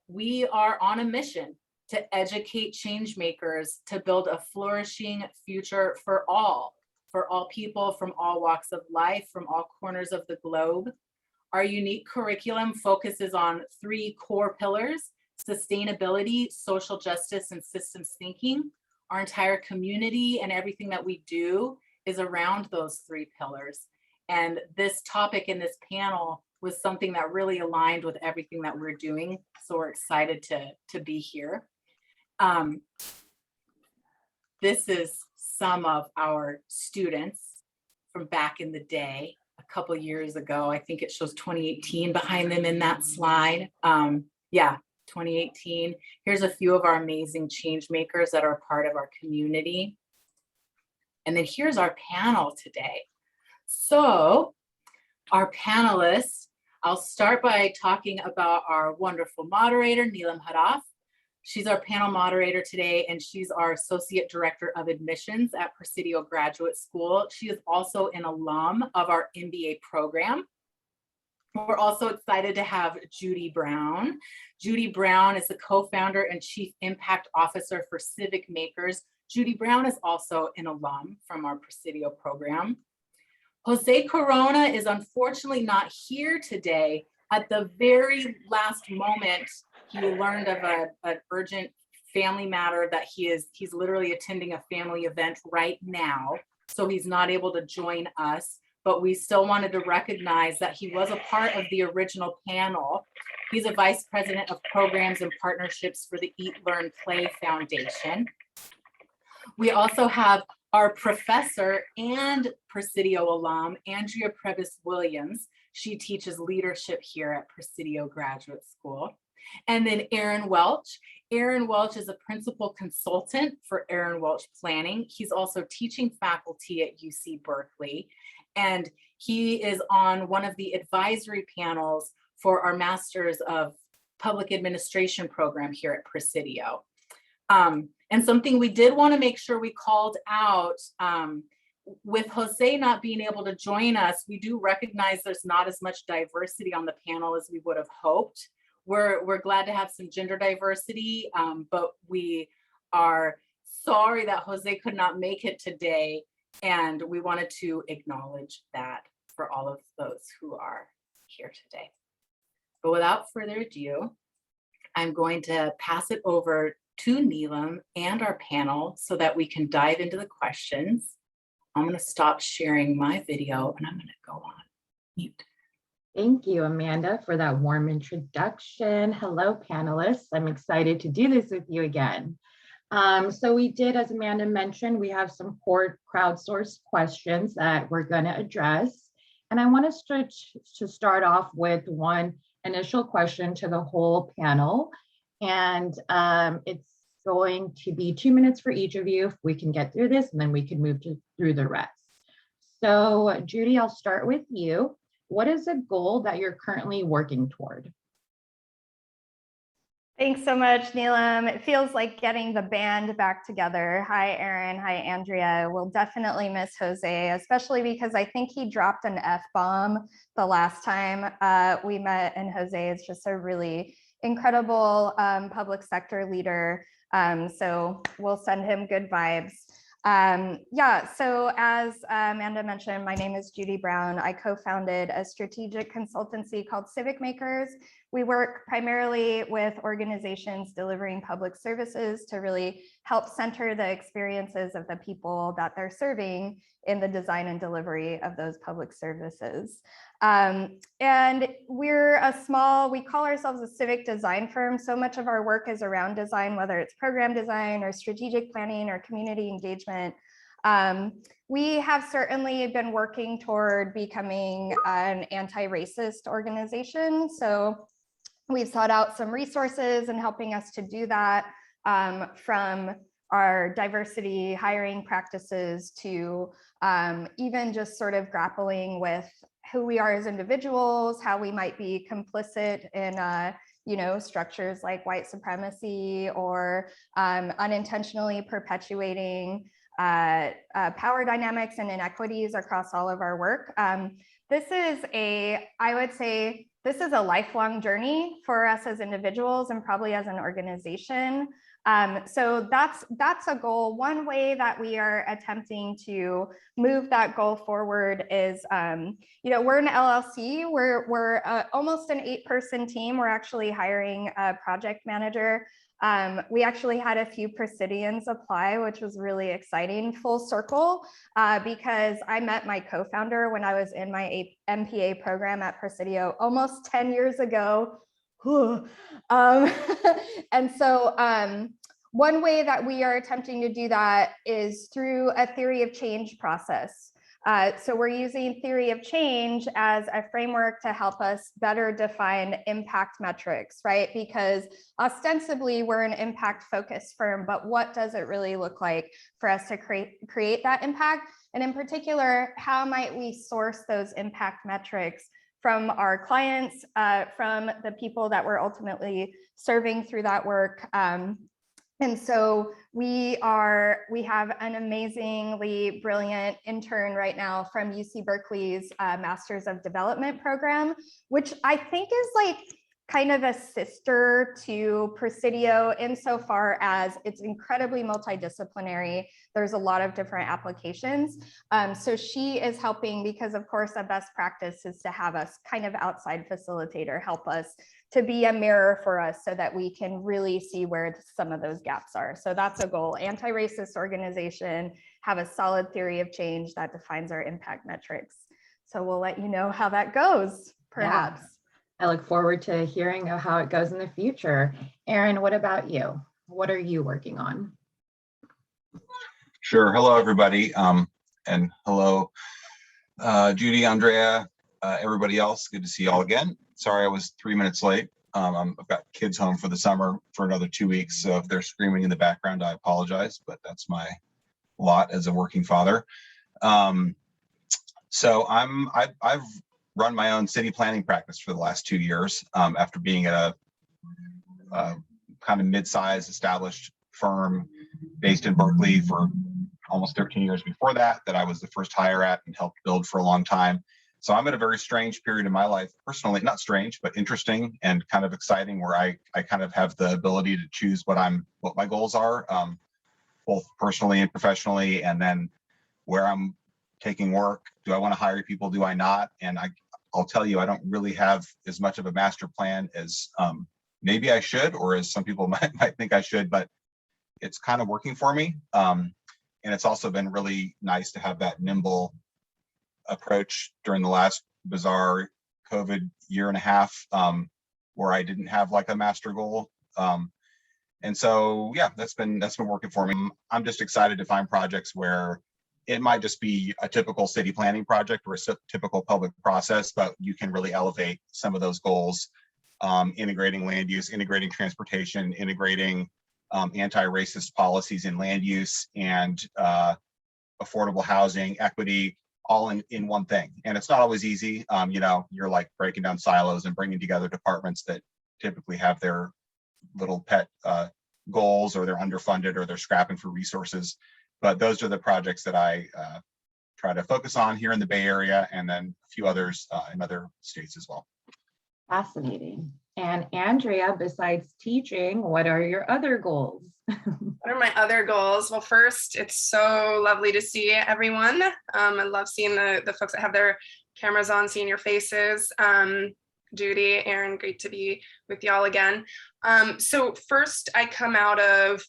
we are on a mission to educate change makers to build a flourishing future for all people from all walks of life, from all corners of the globe. Our unique curriculum focuses on 3 core pillars: sustainability, social justice, and systems thinking. Our entire community and everything that we do is around those 3 pillars. And this topic in this panel was something that really aligned with everything that we're doing. So we're excited to be here. This is some of our students from back in the day, a couple years ago. I think it shows 2018 behind them in that slide. Yeah, 2018. Here's a few of our amazing change makers that are part of our community. And then here's our panel today. So our panelists, I'll start by talking about our wonderful moderator, Neelam Haraf. She's our panel moderator today, and she's our Associate Director of Admissions at Presidio Graduate School. She is also an alum of our MBA program. We're also excited to have Judi Brown. Judi Brown is the co-founder and Chief Impact Officer for Civic Makers. Judi Brown is also an alum from our Presidio program. Jose Corona is unfortunately not here today. At the very last moment, he learned of an urgent family matter that he's literally attending a family event right now. So he's not able to join us, but we still wanted to recognize that he was a part of the original panel. He's a Vice President of Programs and Partnerships for the Eat, Learn, Play Foundation. We also have our professor and Presidio alum, Andrea Prebys-Williams. She teaches leadership here at Presidio Graduate School. And then Aaron Welch. Aaron Welch is a principal consultant for Aaron Welch Planning. He's also teaching faculty at UC Berkeley. And he is on one of the advisory panels for our Masters of Public Administration program here at Presidio. And something we did want to make sure we called out, with Jose not being able to join us, we do recognize there's not as much diversity on the panel as we would have hoped. We're glad to have some gender diversity, but we are sorry that Jose could not make it today. And we wanted to acknowledge that for all of those who are here today. But without further ado, I'm going to pass it over to Neelam and our panel so that we can dive into the questions. I'm going to stop sharing my video and I'm going to go on mute. Thank you, Amanda, for that warm introduction. Hello, panelists. I'm excited to do this with you again. So we did, as Amanda mentioned, we have some core crowdsourced questions that we're going to address. And I want us to start off with one initial question to the whole panel. And it's going to be 2 minutes for each of you if we can get through this, and then we can move through the rest. So Judi, I'll start with you. What is a goal that you're currently working toward? Thanks so much, Neelam. It feels like getting the band back together. Hi, Aaron. Hi, Andrea. We'll definitely miss Jose, especially because I think he dropped an F-bomb the last time we met, and Jose is just a really incredible public sector leader. So we'll send him good vibes. Yeah, so as Amanda mentioned, my name is Judi Brown. I co-founded a strategic consultancy called Civic Makers. We work primarily with organizations delivering public services to really help center the experiences of the people that they're serving in the design and delivery of those public services. And we're we call ourselves a civic design firm. So much of our work is around design, whether it's program design or strategic planning or community engagement. We have certainly been working toward becoming an anti-racist organization. So we've sought out some resources in helping us to do that, from our diversity hiring practices to even just sort of grappling with who we are as individuals, how we might be complicit in structures like white supremacy, or unintentionally perpetuating power dynamics and inequities across all of our work. This is I would say, this is a lifelong journey for us as individuals and probably as an organization. So that's a goal. One way that we are attempting to move that goal forward is, we're an LLC. We're almost an 8-person team. We're actually hiring a project manager. We actually had a few Presidians apply, which was really exciting, full circle, because I met my co-founder when I was in my MPA program at Presidio almost 10 years ago. And so one way that we are attempting to do that is through a theory of change process. So we're using theory of change as a framework to help us better define impact metrics, right? Because ostensibly we're an impact focused firm, but what does it really look like for us to create that impact? And in particular, how might we source those impact metrics from our clients, from the people that we're ultimately serving through that work? And so we have an amazingly brilliant intern right now from UC Berkeley's Masters of Development program, which I think is like kind of a sister to Presidio insofar as it's incredibly multidisciplinary. There's a lot of different applications. So she is helping because of course a best practice is to have us kind of outside facilitator help us to be a mirror for us so that we can really see where some of those gaps are. So that's a goal. Anti-racist organization, have a solid theory of change that defines our impact metrics. So we'll let you know how that goes, perhaps. Yeah. I look forward to hearing how it goes in the future. Aaron, what about you? What are you working on? Sure. Hello, everybody. And hello, Judi, Andrea, everybody else. Good to see you all again. Sorry, I was 3 minutes late. I've got kids home for the summer for another 2 weeks. So if they're screaming in the background, I apologize, but that's my lot as a working father. So I've run my own city planning practice for the last 2 years after being at a kind of mid-sized established firm based in Berkeley for almost 13 years before that I was the first hire at and helped build for a long time. So I'm at a very strange period in my life, personally, not strange, but interesting and kind of exciting, where I kind of have the ability to choose what my goals are, both personally and professionally, and then where I'm taking work. Do I want to hire people? Do I not? And I'll tell you, I don't really have as much of a master plan as maybe I should, or as some people might think I should, but it's kind of working for me. And it's also been really nice to have that nimble approach during the last bizarre COVID year and a half, where I didn't have like a master goal. And so, yeah, that's been working for me. I'm just excited to find projects where it might just be a typical city planning project or a typical public process, but you can really elevate some of those goals, integrating land use, integrating transportation, integrating anti-racist policies in land use and affordable housing, equity, all in one thing. And it's not always easy. You're like breaking down silos and bringing together departments that typically have their little pet goals, or they're underfunded, or they're scrapping for resources. But those are the projects that I try to focus on here in the Bay Area, and then a few others in other states as well. Fascinating. And Andrea, besides teaching, what are your other goals? What are my other goals? Well, first, it's so lovely to see everyone. I love seeing the folks that have their cameras on, seeing your faces. Judi, Aaron, great to be with y'all again. So first, I come out of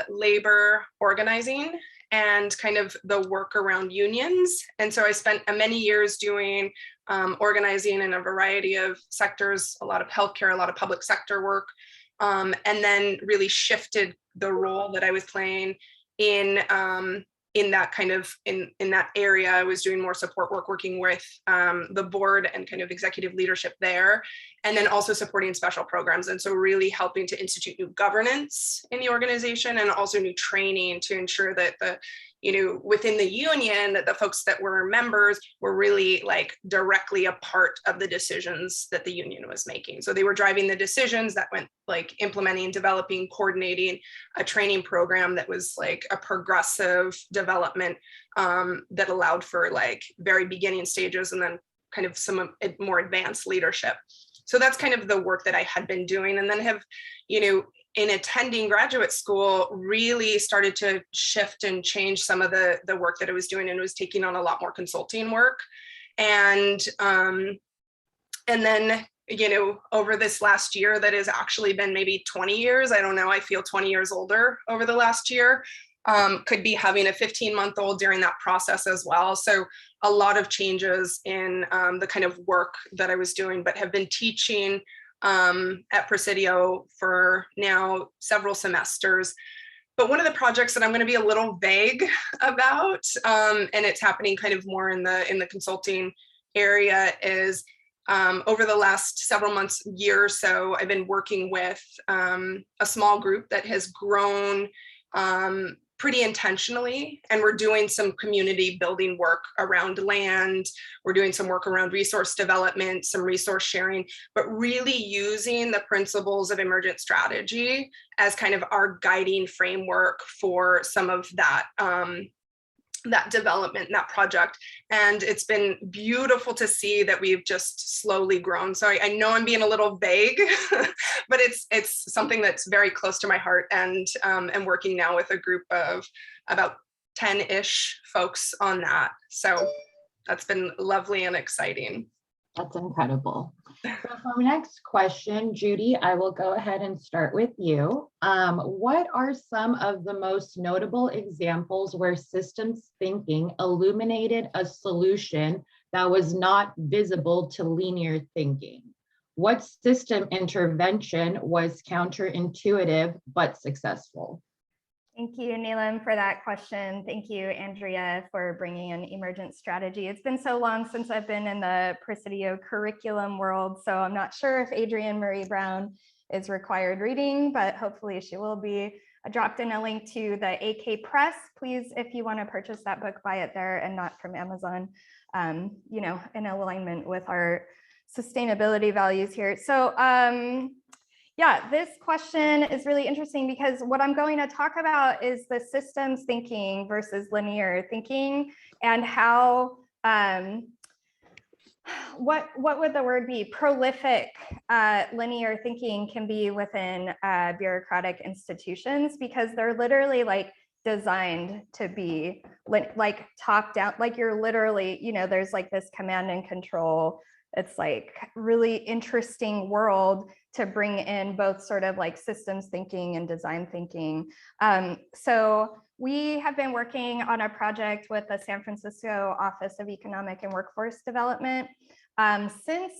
labor organizing and kind of the work around unions. And so I spent many years doing organizing in a variety of sectors, a lot of healthcare, a lot of public sector work, and then really shifted the role that I was playing in that kind of in that area. I was doing more support work, working with the board and kind of executive leadership there, and then also supporting special programs. And so really helping to institute new governance in the organization, and also new training to ensure that within the union, that the folks that were members were really like directly a part of the decisions that the union was making. So they were driving the decisions that went like implementing, developing, coordinating a training program that was like a progressive development that allowed for like very beginning stages and then kind of some more advanced leadership. So that's kind of the work that I had been doing, and then have, in attending graduate school, really started to shift and change some of the work that I was doing, and was taking on a lot more consulting work. And then, over this last year, that has actually been maybe 20 years. I don't know. I feel 20 years older over the last year. Could be having a 15-month-old during that process as well. So a lot of changes in the kind of work that I was doing, but have been teaching at Presidio for now several semesters. But one of the projects that I'm going to be a little vague about, and it's happening kind of more in the consulting area, is over the last several months, year or so, I've been working with a small group that has grown pretty intentionally, and we're doing some community building work around land. We're doing some work around resource development, some resource sharing, but really using the principles of emergent strategy as kind of our guiding framework for some of that that development, that project. And it's been beautiful to see that we've just slowly grown. So I know I'm being a little vague, but it's something that's very close to my heart, and I'm working now with a group of about 10-ish folks on that. So that's been lovely and exciting. That's incredible. So for my next question, Judi, I will go ahead and start with you. What are some of the most notable examples where systems thinking illuminated a solution that was not visible to linear thinking? What system intervention was counterintuitive but successful? Thank you, Neelam, for that question. Thank you, Andrea, for bringing in emergent strategy. It's been so long since I've been in the Presidio curriculum world, so I'm not sure if Adrienne Marie Brown is required reading, but hopefully she will be. I dropped in a link to the AK Press. Please, if you want to purchase that book, buy it there and not from Amazon, in alignment with our sustainability values here. So, yeah, this question is really interesting because what I'm going to talk about is the systems thinking versus linear thinking, and how, what would the word be? Prolific linear thinking can be within bureaucratic institutions, because they're literally like designed to be like top down, like you're literally, there's like this command and control. It's like really interesting world to bring in both sort of like systems thinking and design thinking. So we have been working on a project with the San Francisco Office of Economic and Workforce Development since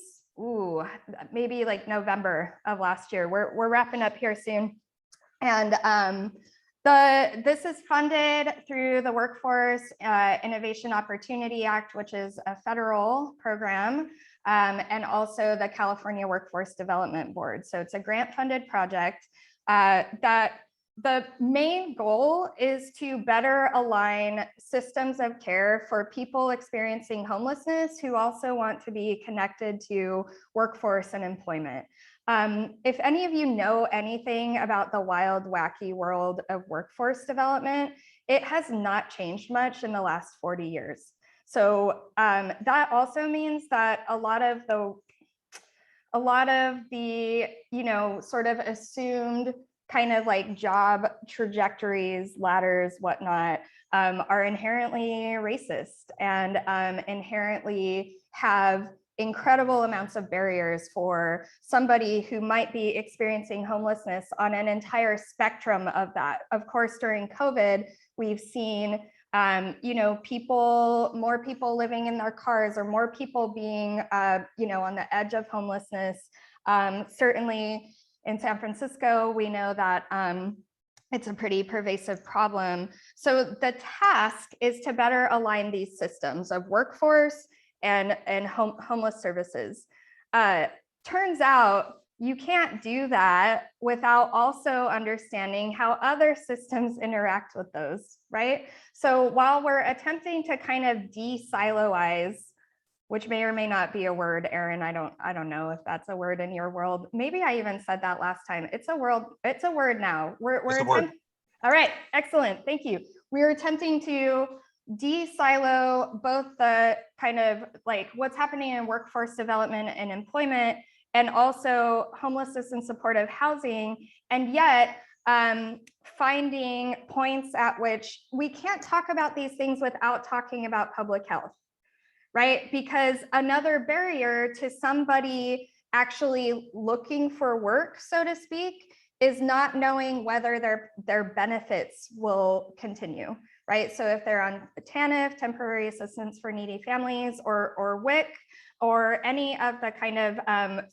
maybe like November of last year. We're wrapping up here soon. And this is funded through the Workforce Innovation Opportunity Act, which is a federal program, and also the California Workforce Development Board. So it's a grant-funded project that the main goal is to better align systems of care for people experiencing homelessness who also want to be connected to workforce and employment. If any of you know anything about the wild, wacky world of workforce development, it has not changed much in the last 40 years. So that also means that a lot of the sort of assumed kind of like job trajectories, ladders, whatnot, are inherently racist and inherently have incredible amounts of barriers for somebody who might be experiencing homelessness on an entire spectrum of that. Of course, during COVID, we've seen more people living in their cars, or more people being on the edge of homelessness. Certainly in San Francisco, we know that it's a pretty pervasive problem. So the task is to better align these systems of workforce and homeless services. Turns out you can't do that without also understanding how other systems interact with those, right? So while we're attempting to kind of de-siloize, which may or may not be a word, Erin, I don't know if that's a word in your world. Maybe I even said that last time. It's a word now. All right, excellent, thank you. We're attempting to de-silo both the kind of like what's happening in workforce development and employment, and also homelessness and supportive housing. And yet finding points at which we can't talk about these things without talking about public health, right? Because another barrier to somebody actually looking for work, so to speak, is not knowing whether their benefits will continue, right? So if they're on TANF, temporary assistance for needy families, or WIC, or any of the kind of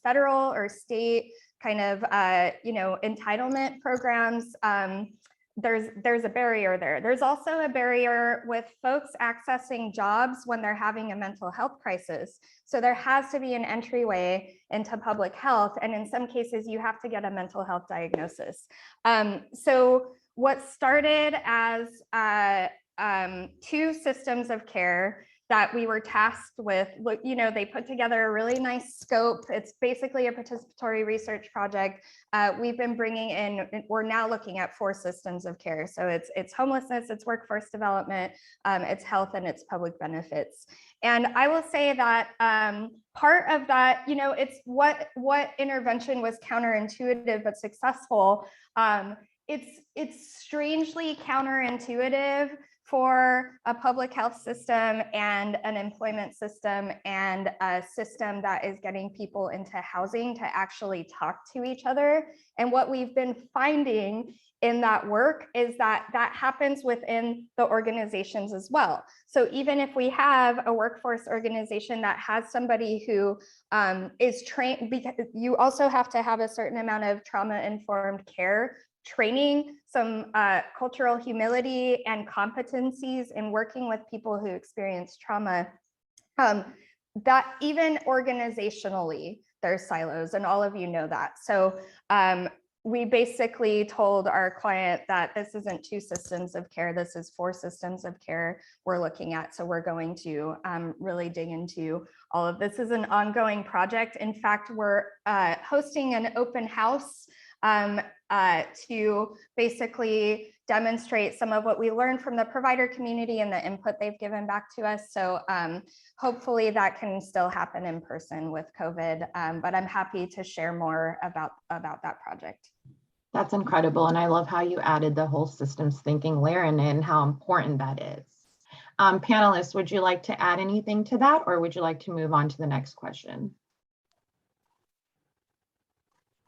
federal or state kind of entitlement programs, there's a barrier there. There's also a barrier with folks accessing jobs when they're having a mental health crisis. So there has to be an entryway into public health. And in some cases, you have to get a mental health diagnosis. So what started as 2 systems of care that we were tasked with, they put together a really nice scope. It's basically a participatory research project. We've been bringing in, we're now looking at 4 systems of care. So it's homelessness, it's workforce development, it's health, and it's public benefits. And I will say that part of that, it's what intervention was counterintuitive but successful. It's strangely counterintuitive for a public health system and an employment system and a system that is getting people into housing to actually talk to each other. And what we've been finding in that work is that that happens within the organizations as well. So even if we have a workforce organization that has somebody who is trained, because you also have to have a certain amount of trauma-informed care training, some cultural humility and competencies in working with people who experience trauma, that even organizationally, there's silos, and all of you know that. So we basically told our client that this isn't 2 systems of care, this is 4 systems of care we're looking at. So we're going to really dig into all of this. Is an ongoing project. In fact, we're hosting an open house to basically demonstrate some of what we learned from the provider community and the input they've given back to us. So hopefully that can still happen in person with COVID, but I'm happy to share more about that project. That's incredible. And I love how you added the whole systems thinking layer and how important that is. Panelists, would you like to add anything to that, or would you like to move on to the next question?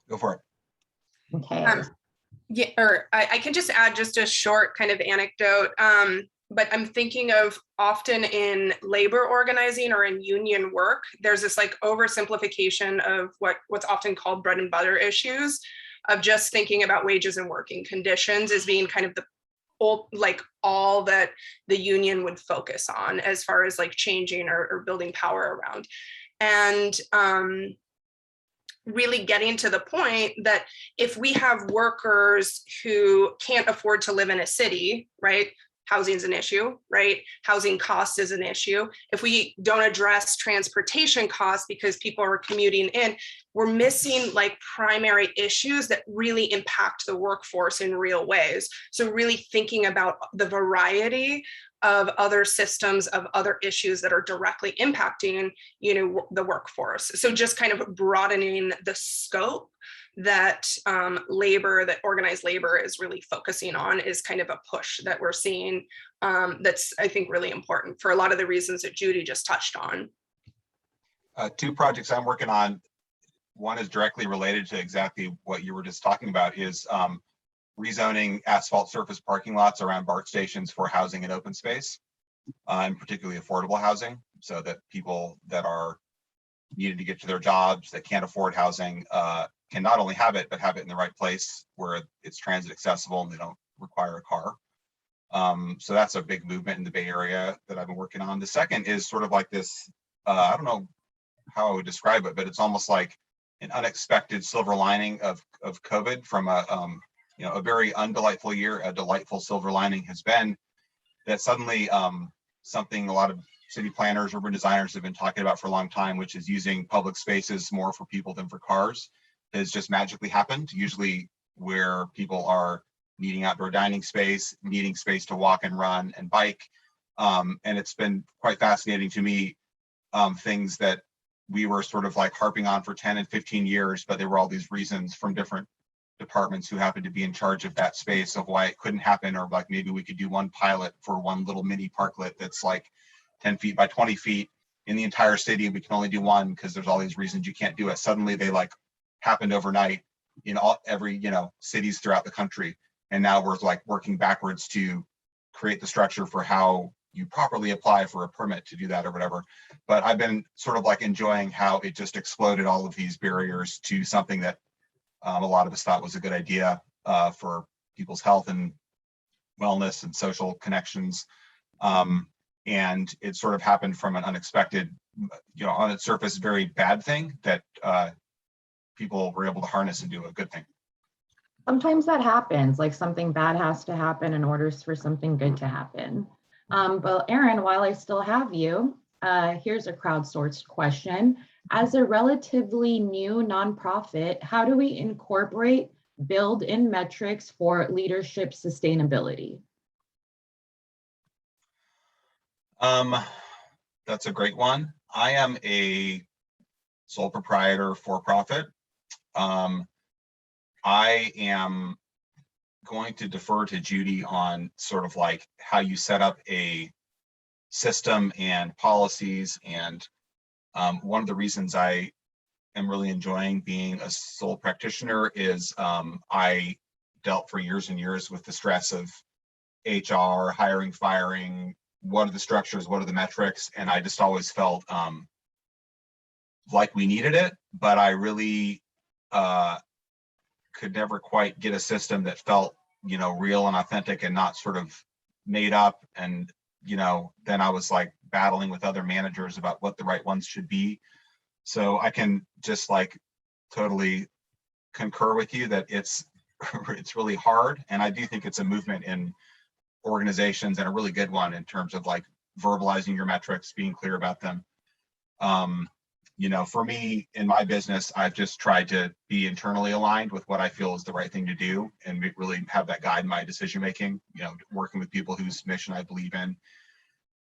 Go for it. Okay. Yeah, or I can just add just a short kind of anecdote, but I'm thinking of often in labor organizing or in union work, there's this like oversimplification of what's often called bread and butter issues, of just thinking about wages and working conditions as being kind of all that the union would focus on as far as like changing or building power around. And really getting to the point that if we have workers who can't afford to live in a city, right? Housing is an issue, right? Housing cost is an issue. If we don't address transportation costs because people are commuting in, we're missing like primary issues that really impact the workforce in real ways. So really thinking about the variety of other systems, of other issues that are directly impacting, the workforce. So just kind of broadening the scope that that organized labor is really focusing on is kind of a push that we're seeing that's, I think, really important for a lot of the reasons that Judi just touched on. 2 projects I'm working on. One is directly related to exactly what you were just talking about, is rezoning asphalt surface parking lots around BART stations for housing and open space, and particularly affordable housing, so that people that are needed to get to their jobs that can't afford housing can not only have it, but have it in the right place where it's transit accessible and they don't require a car. So that's a big movement in the Bay Area that I've been working on. The second is sort of like this, I don't know how I would describe it, but it's almost like an unexpected silver lining of COVID from a very undelightful year. A delightful silver lining has been that suddenly something a lot of city planners, urban designers have been talking about for a long time, which is using public spaces more for people than for cars, has just magically happened. Usually where people are needing outdoor dining space, needing space to walk and run and bike. And it's been quite fascinating to me, things that we were sort of like harping on for 10 and 15 years, but there were all these reasons from different departments who happened to be in charge of that space of why it couldn't happen, or like maybe we could do one pilot for one little mini parklet that's like 10 feet by 20 feet in the entire city. We can only do one because there's all these reasons you can't do it. Suddenly they like happened overnight in every, you know, cities throughout the country. And now we're like working backwards to create the structure for how you properly apply for a permit to do that or whatever. But I've been sort of like enjoying how it just exploded all of these barriers to something that a lot of us thought was a good idea for people's health and wellness and social connections. And it sort of happened from an unexpected, you know, on its surface, very bad thing that people were able to harness and do a good thing. Sometimes that happens, like something bad has to happen in order for something good to happen. But Aaron, while I still have you, here's a crowdsourced question. As a relatively new nonprofit, how do we incorporate build-in metrics for leadership sustainability? That's a great one. I am a sole proprietor for-profit. I am going to defer to Judi on sort of like how you set up a system and policies. And one of the reasons I am really enjoying being a sole practitioner is I dealt for years and years with the stress of HR, hiring, firing, what are the structures, what are the metrics? And I just always felt like we needed it, but I really could never quite get a system that felt, you know, real and authentic and not sort of made up. And, you know, then I was like battling with other managers about what the right ones should be. So I can just like totally concur with you that it's really hard. And I do think it's a movement in organizations and a really good one in terms of like verbalizing your metrics, being clear about them. You know, for me in my business, I've just tried to be internally aligned with what I feel is the right thing to do and really have that guide my decision making, you know, working with people whose mission I believe in.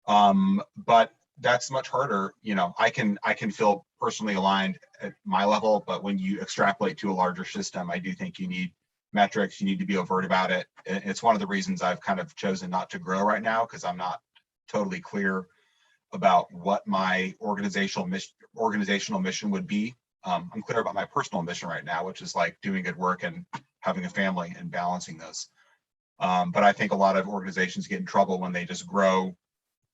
But that's much harder. You know, I can feel personally aligned at my level, but when you extrapolate to a larger system, I do think you need metrics, you need to be overt about it. It's one of the reasons I've kind of chosen not to grow right now, because I'm not totally clear about what my organizational mission would be. I'm clear about my personal mission right now, which is like doing good work and having a family and balancing those. But I think a lot of organizations get in trouble when they just grow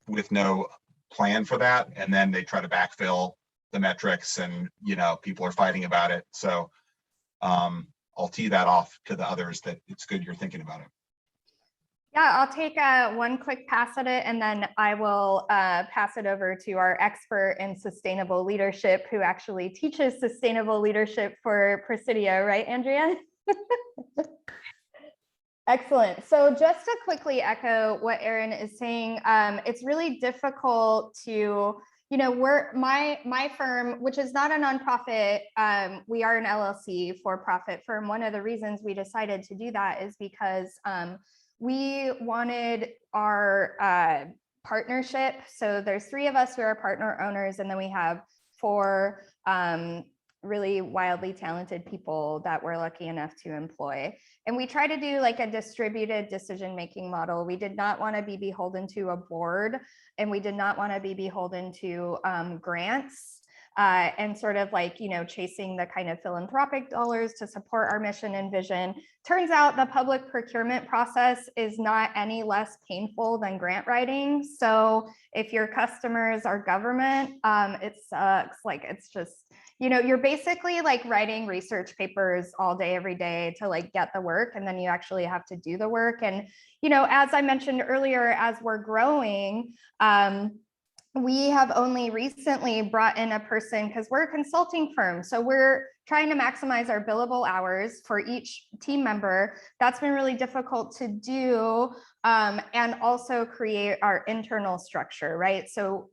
with no plan for that, and then they try to backfill the metrics, and you know, people are fighting about it. So I'll tee that off to the others that it's good you're thinking about it. Yeah, I'll take one quick pass at it, and then I will pass it over to our expert in sustainable leadership, who actually teaches sustainable leadership for Presidio, right, Andrea? Excellent. So just to quickly echo what Aaron is saying, it's really difficult to, you know, my firm, which is not a nonprofit, we are an LLC for-profit firm. One of the reasons we decided to do that is because we wanted our partnership. So there's 3 of us who are partner owners, and then we have 4 really wildly talented people that we're lucky enough to employ. And we try to do like a distributed decision-making model. We did not want to be beholden to a board, and we did not want to be beholden to grants and sort of like, you know, chasing the kind of philanthropic dollars to support our mission and vision. Turns out the public procurement process is not any less painful than grant writing. So if your customers are government, it sucks. Like, it's just, you know, you're basically like writing research papers all day, every day to like get the work, and then you actually have to do the work. And, you know, as I mentioned earlier, as we're growing, we have only recently brought in a person, because we're a consulting firm. So we're trying to maximize our billable hours for each team member. That's been really difficult to do, and also create our internal structure, right? So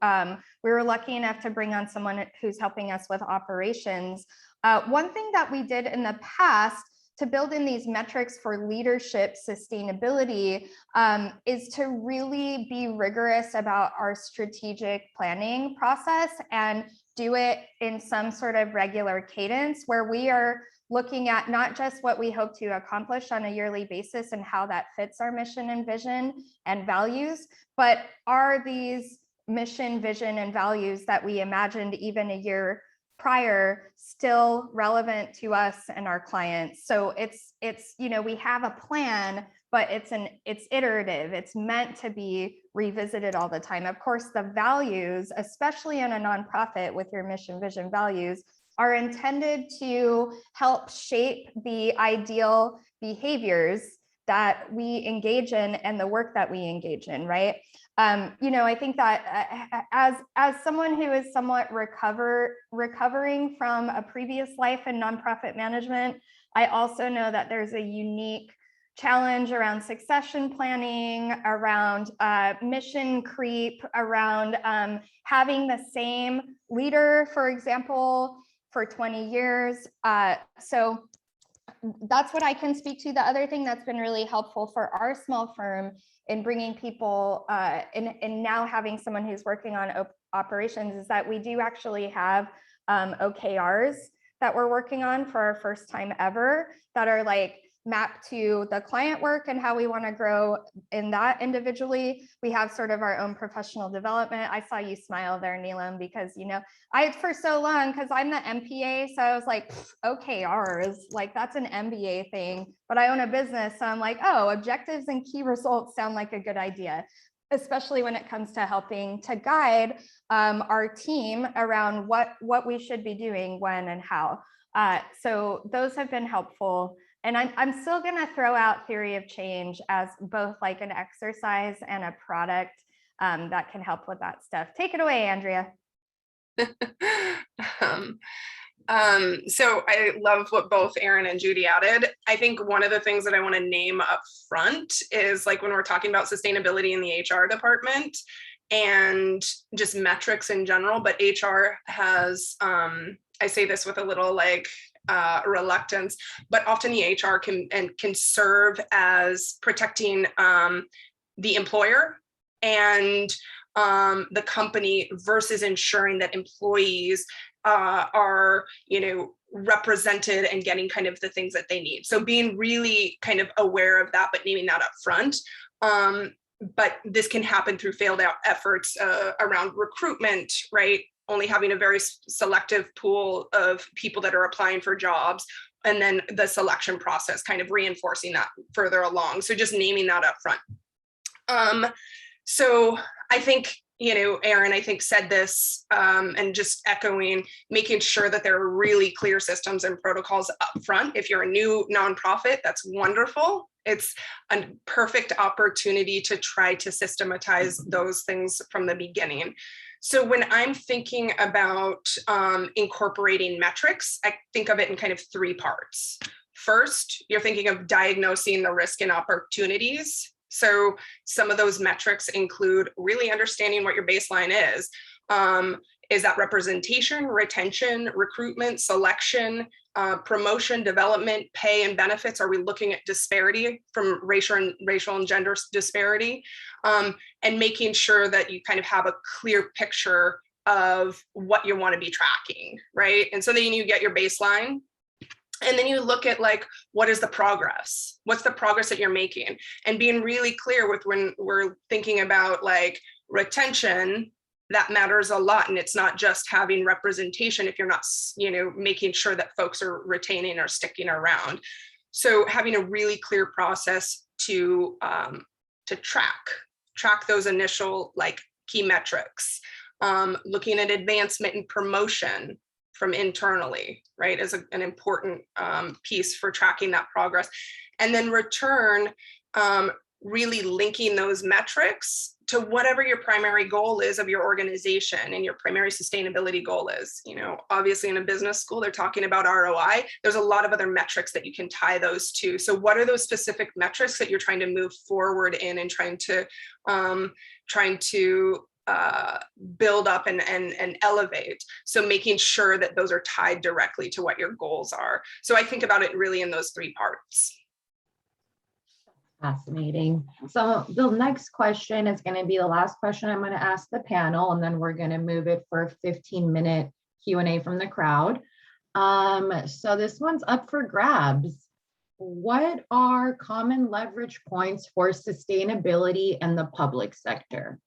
we were lucky enough to bring on someone who's helping us with operations. One thing that we did in the past to build in these metrics for leadership sustainability is to really be rigorous about our strategic planning process and do it in some sort of regular cadence where we are looking at not just what we hope to accomplish on a yearly basis and how that fits our mission and vision and values, but are these mission, vision, and values that we imagined even a year prior still relevant to us and our clients? So it's you know, we have a plan, but it's iterative. It's meant to be revisited all the time. Of course, the values, especially in a nonprofit with your mission, vision, values, are intended to help shape the ideal behaviors that we engage in and the work that we engage in, right? You know, I think that as someone who is somewhat recovering from a previous life in nonprofit management, I also know that there's a unique challenge around succession planning, around mission creep, around having the same leader, for example, for 20 years. So that's what I can speak to. The other thing that's been really helpful for our small firm in bringing people and now having someone who's working on operations is that we do actually have OKRs that we're working on for our first time ever that are like mapped to the client work and how we want to grow in that individually. We have sort of our own professional development. I saw you smile there, Neelam, because, you know, for so long, because I'm the MPA, so I was like, OKRs, like that's an MBA thing, but I own a business. So I'm like, oh, objectives and key results sound like a good idea, especially when it comes to helping to guide our team around what we should be doing, when and how. So those have been helpful. And I'm still going to throw out theory of change as both like an exercise and a product that can help with that stuff. Take it away, Andrea. So I love what both Erin and Judi added. I think one of the things that I want to name up front is like when we're talking about sustainability in the HR department and just metrics in general, but HR has, I say this with a little like reluctance, but often the HR can serve as protecting the employer and the company versus ensuring that employees are, you know, represented and getting kind of the things that they need. So being really kind of aware of that, but naming that up front. But this can happen through failed out efforts around recruitment, right? Only having a very selective pool of people that are applying for jobs, and then the selection process kind of reinforcing that further along. So just naming that up front. So I think, you know, Erin, I think said this, and just echoing, making sure that there are really clear systems and protocols up front. If you're a new nonprofit, that's wonderful. It's a perfect opportunity to try to systematize those things from the beginning. So when I'm thinking about incorporating metrics, I think of it in kind of three parts. First, you're thinking of diagnosing the risk and opportunities. So some of those metrics include really understanding what your baseline is. Is that representation, retention, recruitment, selection, promotion, development, pay, and benefits? Are we looking at disparity from racial and gender disparity? And making sure that you kind of have a clear picture of what you want to be tracking, right? And so then you get your baseline. And then you look at like, what is the progress? What's the progress that you're making? And being really clear with when we're thinking about like retention, that matters a lot. And it's not just having representation if you're not, you know, making sure that folks are retaining or sticking around. So having a really clear process to track those initial like key metrics, looking at advancement and promotion from internally, right, is an important piece for tracking that progress. And then return, really linking those metrics to whatever your primary goal is of your organization and your primary sustainability goal is. You know, obviously in a business school, they're talking about ROI. There's a lot of other metrics that you can tie those to. So what are those specific metrics that you're trying to move forward in and trying to build up and elevate? So making sure that those are tied directly to what your goals are. So I think about it really in those three parts. Fascinating. So the next question is going to be the last question I'm going to ask the panel, and then we're going to move it for a 15-minute Q&A from the crowd. So this one's up for grabs. What are common leverage points for sustainability in the public sector?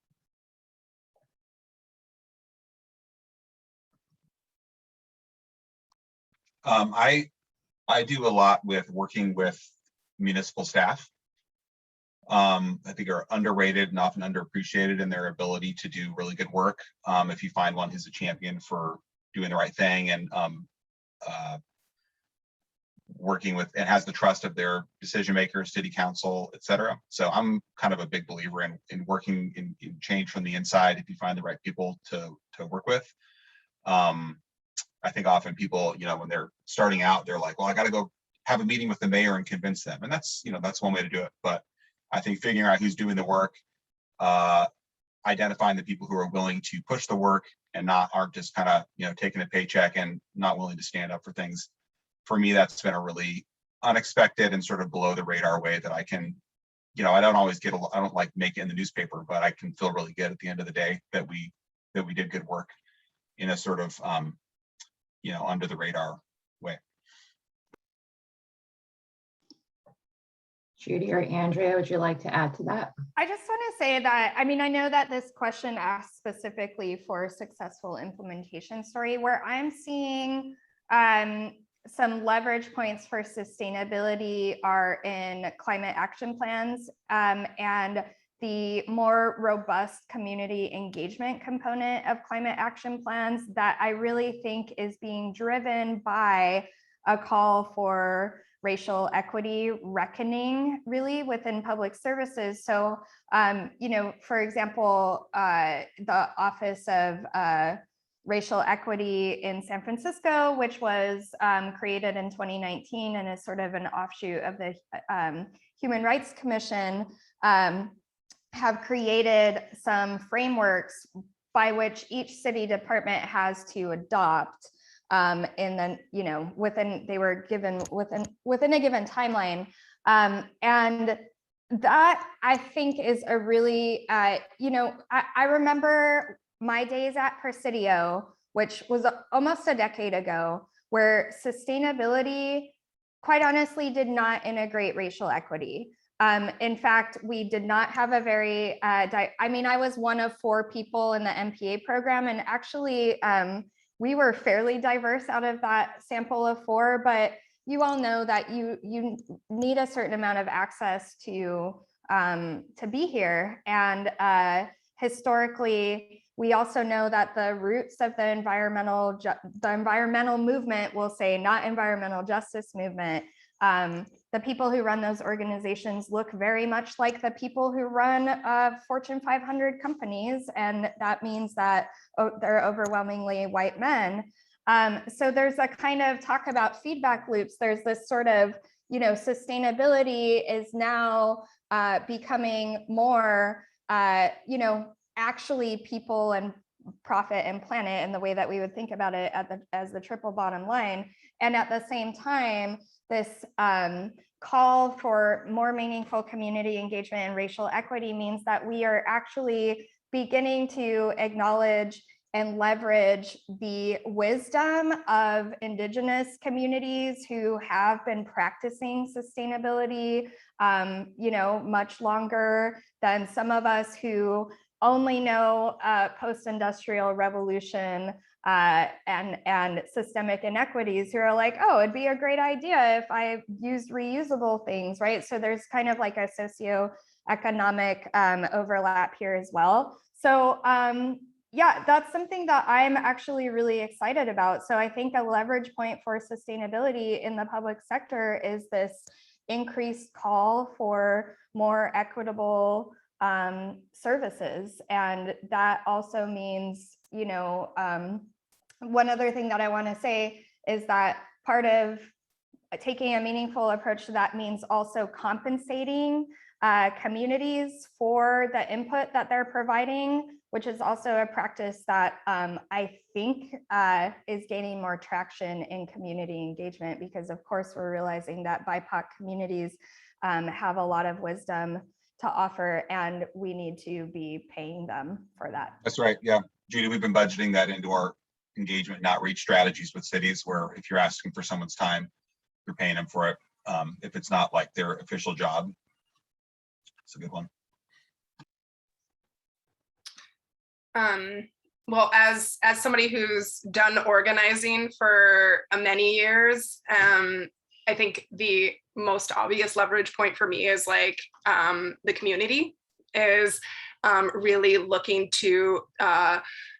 I do a lot with working with municipal staff. I think are underrated and often underappreciated in their ability to do really good work. If you find one who's a champion for doing the right thing and working with and has the trust of their decision makers, city council, et cetera. So I'm kind of a big believer in working in change from the inside if you find the right people to work with. I think often people, when they're starting out, they're like, well, I got to go have a meeting with the mayor and convince them. And that's one way to do it. But I think figuring out who's doing the work, identifying the people who are willing to push the work and aren't just kind of, taking a paycheck and not willing to stand up for things. For me, that's been a really unexpected and sort of below the radar way that I can, I don't like make it in the newspaper, but I can feel really good at the end of the day that we did good work in a sort of, under the radar way. Judi or Andrea, would you like to add to that? I just want to say that, I know that this question asks specifically for successful implementation story, where I'm seeing some leverage points for sustainability are in climate action plans and the more robust community engagement component of climate action plans that I really think is being driven by a call for racial equity reckoning really within public services. So, for example, the Office of Racial Equity in San Francisco, which was created in 2019 and is sort of an offshoot of the Human Rights Commission, have created some frameworks by which each city department has to adopt and then, they were given within a given timeline. And that I think is a really, I remember my days at Presidio, which was almost a decade ago, where sustainability, quite honestly, did not integrate racial equity. In fact, we did not have a very, I was one of 4 people in the MPA program, and actually we were fairly diverse out of that sample of 4, but you all know that you need a certain amount of access to be here. And historically, we also know that the roots of the environmental movement, will say not environmental justice movement, the people who run those organizations look very much like the people who run Fortune 500 companies. And that means that they're overwhelmingly white men. So there's a kind of talk about feedback loops. There's this sort of, sustainability is now becoming more, actually people and profit and planet in the way that we would think about it as the triple bottom line. And at the same time, this call for more meaningful community engagement and racial equity means that we are actually beginning to acknowledge and leverage the wisdom of Indigenous communities who have been practicing sustainability, much longer than some of us who only know post-industrial revolution and systemic inequities, who are like, oh, it'd be a great idea if I used reusable things, right? So there's kind of like a socioeconomic overlap here as well. So yeah, that's something that I'm actually really excited about. So I think a leverage point for sustainability in the public sector is this increased call for more equitable services. And that also means, one other thing that I want to say is that part of taking a meaningful approach to that means also compensating communities for the input that they're providing, which is also a practice that I think is gaining more traction in community engagement, because of course we're realizing that BIPOC communities have a lot of wisdom to offer, and we need to be paying them for that. That's right. Yeah, Judi, we've been budgeting that into our engagement and outreach strategies with cities where if you're asking for someone's time, you're paying them for it. If it's not like their official job. It's a good one. Well, as somebody who's done organizing for many years, I think the most obvious leverage point for me is like the community is really looking to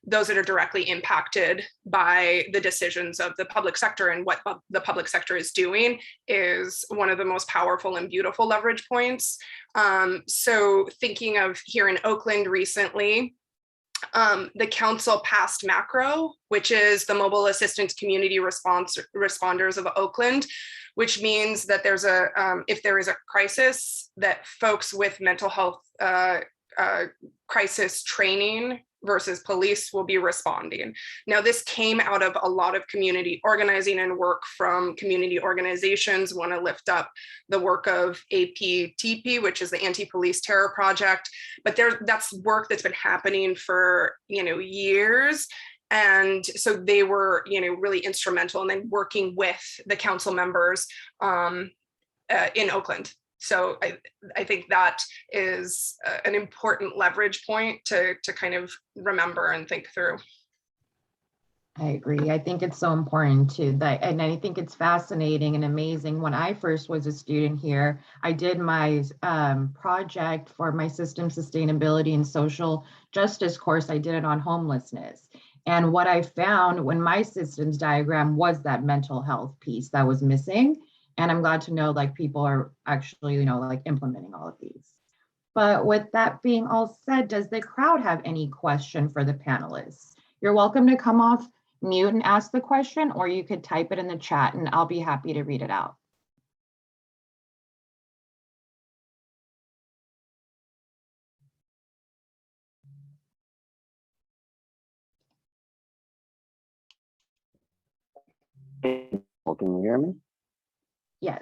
those that are directly impacted by the decisions of the public sector, and what the public sector is doing is one of the most powerful and beautiful leverage points. So thinking of here in Oakland recently, the council passed MACRO, which is the Mobile Assistance Community Responders of Oakland, which means that there's a if there is a crisis, that folks with mental health crisis training versus police will be responding. Now, this came out of a lot of community organizing and work from community organizations. Want to lift up the work of APTP, which is the Anti-Police Terror Project, but that's work that's been happening for years. And so they were really instrumental in then working with the council members in Oakland. So I think that is an important leverage point to kind of remember and think through. I agree. I think it's so important too, and I think it's fascinating and amazing. When I first was a student here, I did my project for my system sustainability and social justice course. I did it on homelessness. And what I found when my systems diagram was that mental health piece that was missing. And I'm glad to know like people are actually, like implementing all of these. But with that being all said, does the crowd have any question for the panelists? You're welcome to come off mute and ask the question, or you could type it in the chat and I'll be happy to read it out. Well, can you hear me? Yes.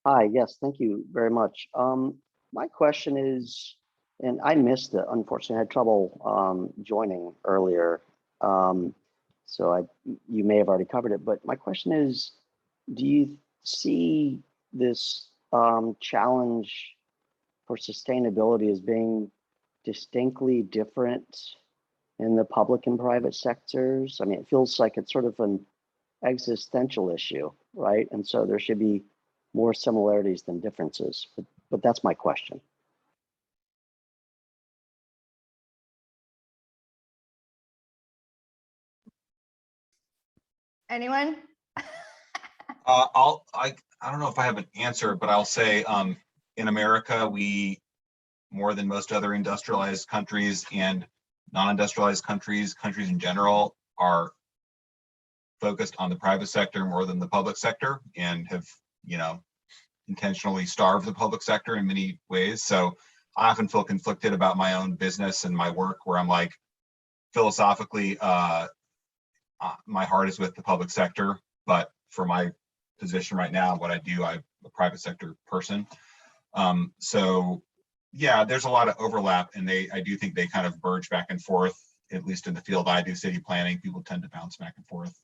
Hi, yes, thank you very much. My question is, and I missed it, unfortunately, I had trouble joining earlier. So you may have already covered it, but my question is, do you see this challenge for sustainability as being distinctly different in the public and private sectors? I mean, it feels like it's sort of an existential issue, right? And so there should be more similarities than differences, but that's my question. Anyone? I don't know if I have an answer, but I'll say in America, we, more than most other industrialized countries and non-industrialized countries in general, are focused on the private sector more than the public sector, and have intentionally starved the public sector in many ways. So I often feel conflicted about my own business and my work, where I'm like, philosophically, my heart is with the public sector, but for my position right now, what I do, I'm a private sector person. So yeah, there's a lot of overlap, and I do think they kind of verge back and forth, at least in the field I do, city planning. People tend to bounce back and forth.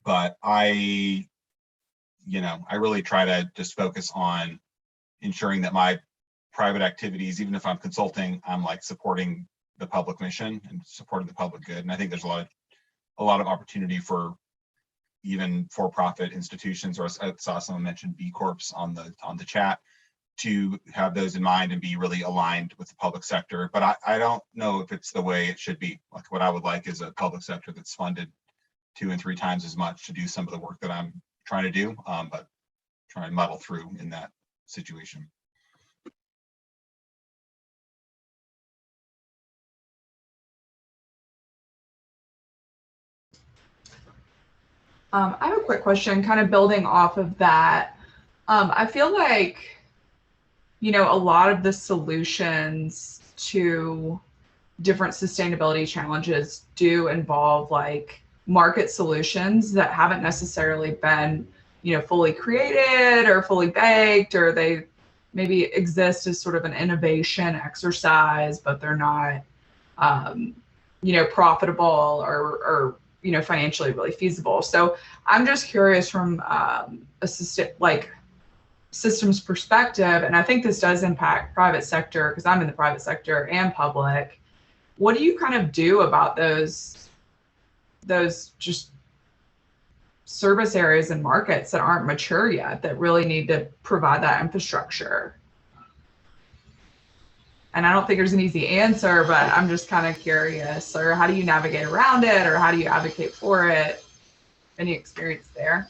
But I really try to just focus on ensuring that my private activities, even if I'm consulting, I'm like supporting the public mission and supporting the public good. And I think there's a lot of opportunity for even for-profit institutions, or I saw someone mention B Corps on the chat, to have those in mind and be really aligned with the public sector. But I don't know if it's the way it should be. Like, what I would like is a public sector that's funded 2 and 3 times as much to do some of the work that I'm trying to do, but try and muddle through in that situation. I have a quick question, kind of building off of that. I feel like, a lot of the solutions to different sustainability challenges do involve like market solutions that haven't necessarily been, fully created or fully baked, or they maybe exist as sort of an innovation exercise, but they're not profitable or financially really feasible. So I'm just curious from a system, like systems perspective, and I think this does impact private sector because I'm in the private sector and public. What do you kind of do about those just service areas and markets that aren't mature yet that really need to provide that infrastructure? And I don't think there's an easy answer, but I'm just kind of curious, or how do you navigate around it, or how do you advocate for it? Any experience there?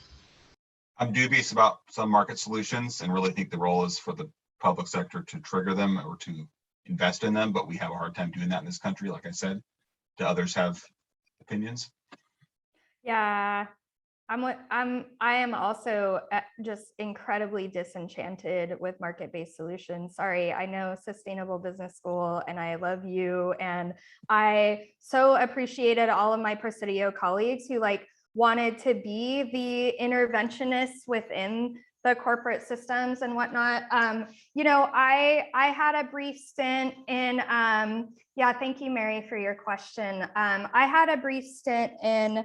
I'm dubious about some market solutions and really think the role is for the public sector to trigger them or to invest in them, but we have a hard time doing that in this country, like I said. Do others have opinions? Yeah, I am also just incredibly disenchanted with market-based solutions. Sorry, I know Sustainable Business School and I love you. And I so appreciated all of my Presidio colleagues who wanted to be the interventionists within the corporate systems and whatnot. I had a brief stint in, yeah, thank you, Mary, for your question. I had a brief stint in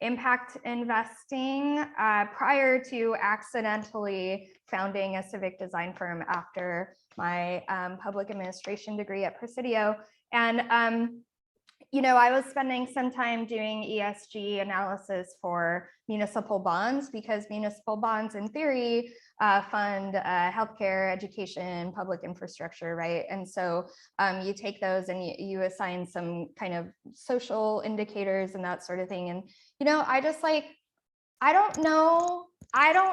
impact investing prior to accidentally founding a civic design firm after my public administration degree at Presidio. And I was spending some time doing ESG analysis for municipal bonds because municipal bonds in theory fund healthcare, education, public infrastructure, right? And so you take those and you assign some kind of social indicators and that sort of thing. And, I just I don't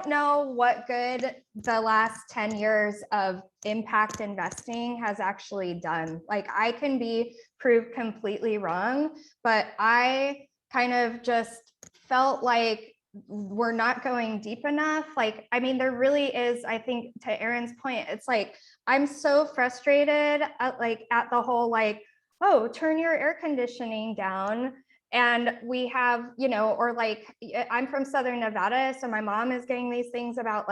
know what good the last 10 years of impact investing has actually done. I can be proved completely wrong, but I kind of just felt like we're not going deep enough. There really is, I think to Erin's point, it's I'm so frustrated at the whole, oh, turn your air conditioning down. And we have, or I'm from Southern Nevada, so my mom is getting these things about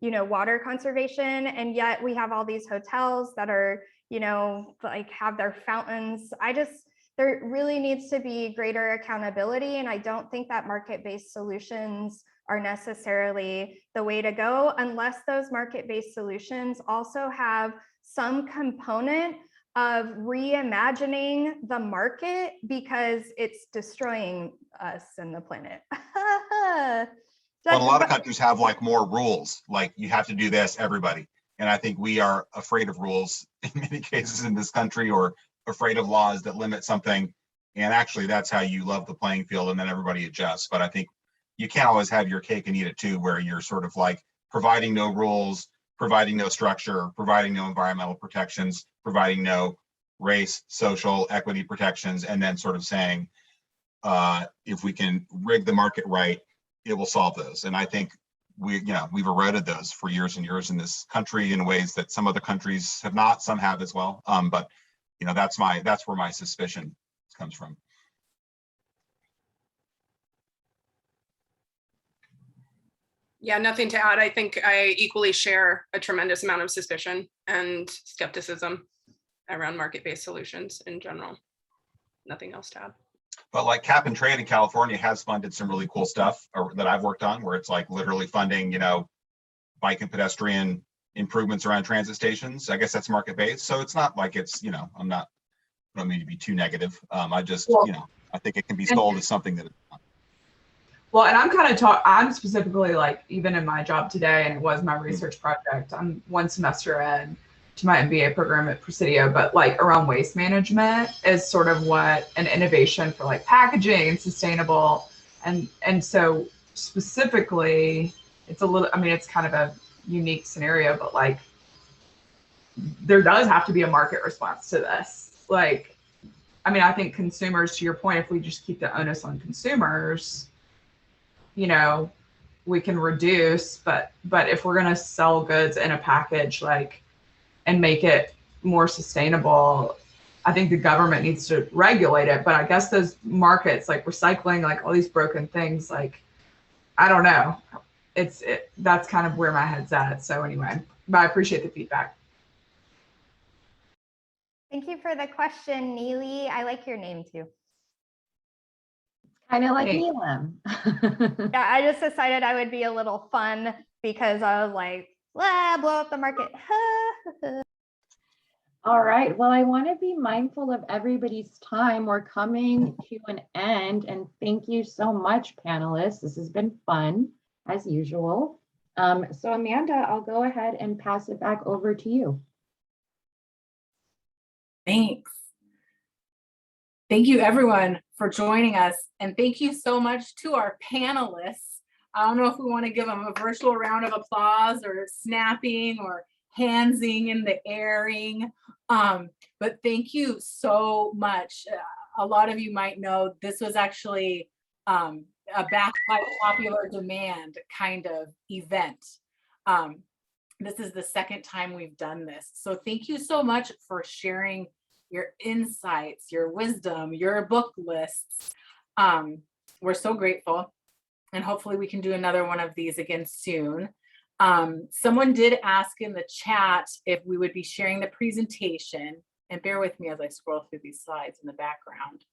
water conservation, and yet we have all these hotels that are, have their fountains. There really needs to be greater accountability, and I don't think that market-based solutions are necessarily the way to go unless those market-based solutions also have some component of reimagining the market because it's destroying us and the planet. Well, a lot of countries have more rules, you have to do this, everybody. And I think we are afraid of rules in many cases in this country, or afraid of laws that limit something. And actually that's how you love the playing field, and then everybody adjusts. But I think you can't always have your cake and eat it too, where you're sort of providing no rules, providing no structure, providing no environmental protections, providing no race, social equity protections, and then sort of saying, if we can rig the market right, it will solve those. And I think we've eroded those for years and years in this country in ways that some other countries have not, some have as well. But that's where my suspicion comes from. Yeah, nothing to add. I think I equally share a tremendous amount of suspicion and skepticism around market-based solutions in general. Nothing else to add. But cap and trade in California has funded some really cool stuff that I've worked on, where it's literally funding, bike and pedestrian improvements around transit stations. I guess that's market-based. So it's not it's, I don't mean to be too negative. I just, I think it can be sold as something that it's not. Well, and I'm specifically even in my job today, and it was my research project, I'm one semester in to my MBA program at Presidio, but around waste management is sort of what an innovation for packaging and sustainable. And so specifically, it's a little, it's kind of a unique scenario, but there does have to be a market response to this. I think consumers, to your point, if we just keep the onus on consumers, we can reduce, but if we're going to sell goods in a package, and make it more sustainable, I think the government needs to regulate it. But I guess those markets, recycling, all these broken things, I don't know. That's kind of where my head's at. So anyway, but I appreciate the feedback. Thank you for the question, Neely. I like your name too. Kind of like Thanks. Neelam. Yeah, I just decided I would be a little fun because I was like, blow up the market. All right. Well, I want to be mindful of everybody's time. We're coming to an end, and thank you so much, panelists. This has been fun, as usual. So Amanda, I'll go ahead and pass it back over to you. Thanks. Thank you everyone for joining us. And thank you so much to our panelists. I don't know if we want to give them a virtual round of applause or snapping or handsing in the airing. But thank you so much. A lot of you might know this was actually a backed by popular demand kind of event. This is the second time we've done this. So thank you so much for sharing your insights, your wisdom, your book lists. We're so grateful. And hopefully we can do another one of these again soon. Someone did ask in the chat if we would be sharing the presentation, and bear with me as I scroll through these slides in the background.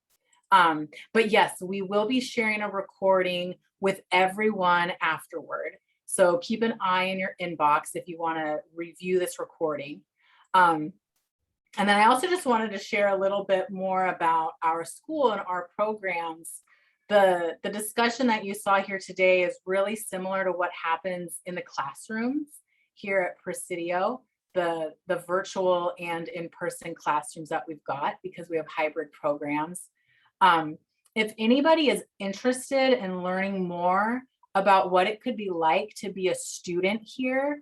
But yes, we will be sharing a recording with everyone afterward. So keep an eye in your inbox if you want to review this recording. And then I also just wanted to share a little bit more about our school and our programs. The discussion that you saw here today is really similar to what happens in the classrooms here at Presidio, the virtual and in-person classrooms that we've got, because we have hybrid programs. If anybody is interested in learning more about what it could be like to be a student here,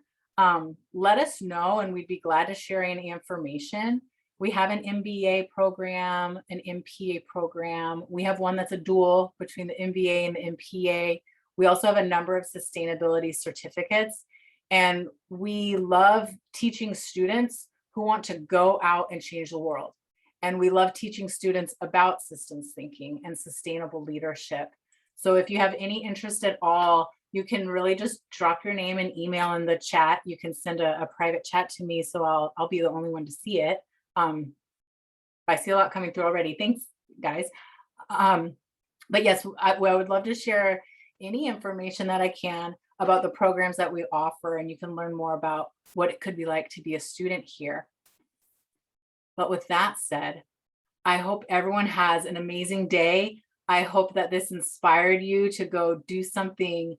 let us know and we'd be glad to share any information. We have an MBA program, an MPA program. We have one that's a dual between the MBA and the MPA. We also have a number of sustainability certificates. And we love teaching students who want to go out and change the world. And we love teaching students about systems thinking and sustainable leadership. So if you have any interest at all, you can really just drop your name and email in the chat. You can send a private chat to me, so I'll be the only one to see it. I see a lot coming through already. Thanks, guys. But yes, I would love to share any information that I can about the programs that we offer, and you can learn more about what it could be like to be a student here. But with that said, I hope everyone has an amazing day. I hope that this inspired you to go do something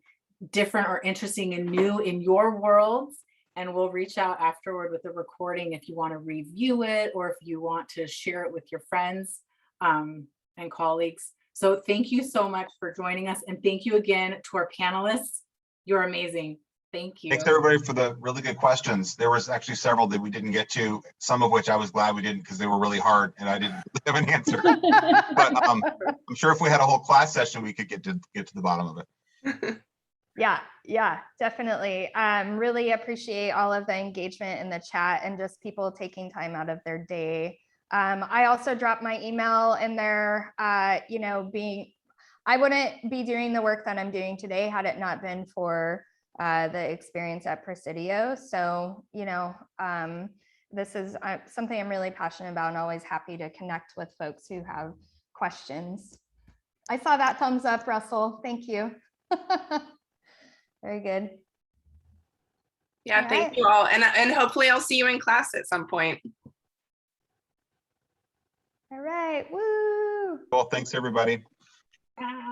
different or interesting and new in your worlds. And we'll reach out afterward with a recording if you want to review it or if you want to share it with your friends and colleagues. So thank you so much for joining us. And thank you again to our panelists. You're amazing. Thank you. Thanks everybody for the really good questions. There was actually several that we didn't get to, some of which I was glad we didn't because they were really hard and I didn't have an answer. But I'm sure if we had a whole class session, we could get to the bottom of it. Yeah, definitely. Really appreciate all of the engagement in the chat and just people taking time out of their day. I also dropped my email in there, I wouldn't be doing the work that I'm doing today had it not been for the experience at Presidio. So, this is something I'm really passionate about and always happy to connect with folks who have questions. I saw that thumbs up, Russell. Thank you. Very good. Yeah, thank you all. And hopefully I'll see you in class at some point. All right. Woo. Well, thanks everybody. Bye.